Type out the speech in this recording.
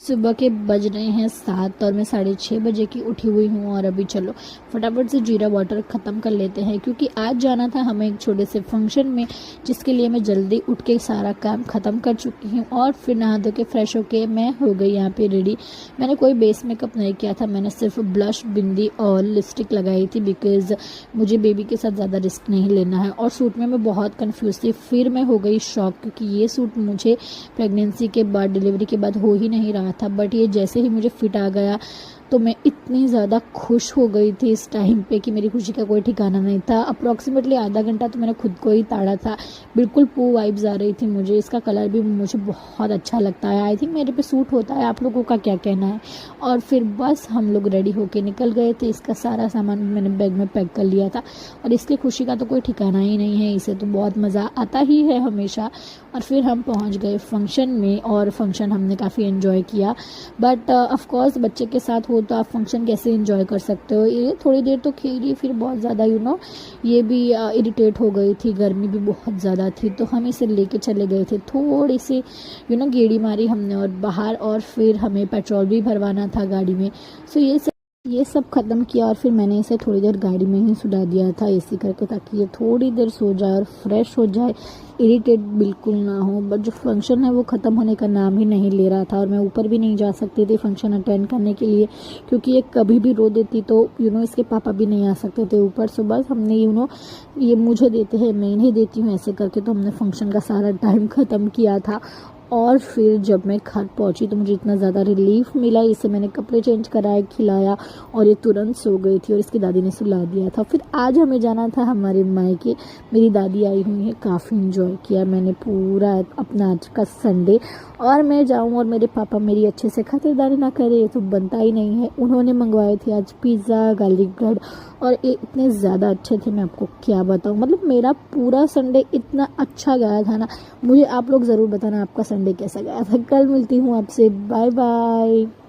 सुबह के बज रहे हैं 7 और मैं 6:30 बजे की उठी हुई हूँ। और अभी चलो फटाफट से जीरा वाटर ख़त्म कर लेते हैं, क्योंकि आज जाना था हमें एक छोटे से फंक्शन में, जिसके लिए मैं जल्दी उठ के सारा काम ख़त्म कर चुकी हूँ। और फिर नहा धो के फ्रेश होके मैं हो गई यहाँ पे रेडी। मैंने कोई बेस मेकअप नहीं किया था, मैंने सिर्फ ब्लश, बिंदी और लिपस्टिक लगाई थी, बिकॉज़ मुझे बेबी के साथ ज़्यादा रिस्क नहीं लेना है। और सूट में मैं बहुत कन्फ्यूज़ थी, फिर मैं हो गई शॉक, क्योंकि ये सूट मुझे प्रेगनेंसी के बाद, डिलीवरी के बाद हो ही नहीं रहा था। बट ये जैसे ही मुझे फिट आ गया तो मैं इतनी ज़्यादा खुश हो गई थी इस टाइम पे कि मेरी खुशी का कोई ठिकाना नहीं था। अप्रॉक्सीमेटली आधा घंटा तो मैंने खुद को ही ताड़ा था। बिल्कुल पू वाइब्स आ रही थी मुझे। इसका कलर भी मुझे बहुत अच्छा लगता है, आई थिंक मेरे पे सूट होता है। आप लोगों का क्या कहना है? और फिर बस हम लोग रेडी होके निकल गए थे। इसका सारा सामान मैंने बैग में पैक कर लिया था। और इसकी खुशी का तो कोई ठिकाना ही नहीं है, इसे तो बहुत मज़ा आता ही है हमेशा। और फिर हम पहुंच गए फंक्शन में, और फंक्शन हमने काफ़ी एंजॉय किया। बट ऑफकोर्स बच्चे के साथ हो तो आप फंक्शन कैसे एंजॉय कर सकते हो? ये थोड़ी देर तो खेली, फिर बहुत ज़्यादा ये भी इरिटेट हो गई थी, गर्मी भी बहुत ज़्यादा थी, तो हम इसे लेके चले गए थे। थोड़ी सी गेड़ी मारी हमने और बाहर, और फिर हमें पेट्रोल भी भरवाना था गाड़ी में। सो ये सब ख़त्म किया, और फिर मैंने इसे थोड़ी देर गाड़ी में ही सुला दिया था एसी करके, ताकि ये थोड़ी देर सो जाए और फ्रेश हो जाए, इरिटेट बिल्कुल ना हो। बट जो फंक्शन है वो ख़त्म होने का नाम ही नहीं ले रहा था, और मैं ऊपर भी नहीं जा सकती थी फंक्शन अटेंड करने के लिए, क्योंकि ये कभी भी रो देती तो इसके पापा भी नहीं आ सकते थे ऊपर। सो बस हमने ये मुझे देते हैं, मैं इन्हें देती हूँ, ऐसे करके तो हमने फंक्शन का सारा टाइम ख़त्म किया था। और फिर जब मैं घर पहुंची तो मुझे इतना ज़्यादा रिलीफ मिला। इसे मैंने कपड़े चेंज कराए, खिलाया, और ये तुरंत सो गई थी और इसकी दादी ने सुला दिया था। फिर आज हमें जाना था हमारे मायके, मेरी दादी आई हुई है। काफ़ी इन्जॉय किया मैंने पूरा अपना आज का संडे। और मैं जाऊं और मेरे पापा मेरी अच्छे से खातिरदारी ना करे, ये तो बनता ही नहीं है। उन्होंने मंगवाए थे आज पिज़्ज़ा, गार्लिक ब्रेड, और ये इतने ज़्यादा अच्छे थे, मैं आपको क्या बताऊं। मतलब मेरा पूरा संडे इतना अच्छा गया था ना। मुझे आप लोग ज़रूर बताना आपका संडे कैसा गया था। कल मिलती हूँ आपसे, बाय बाय।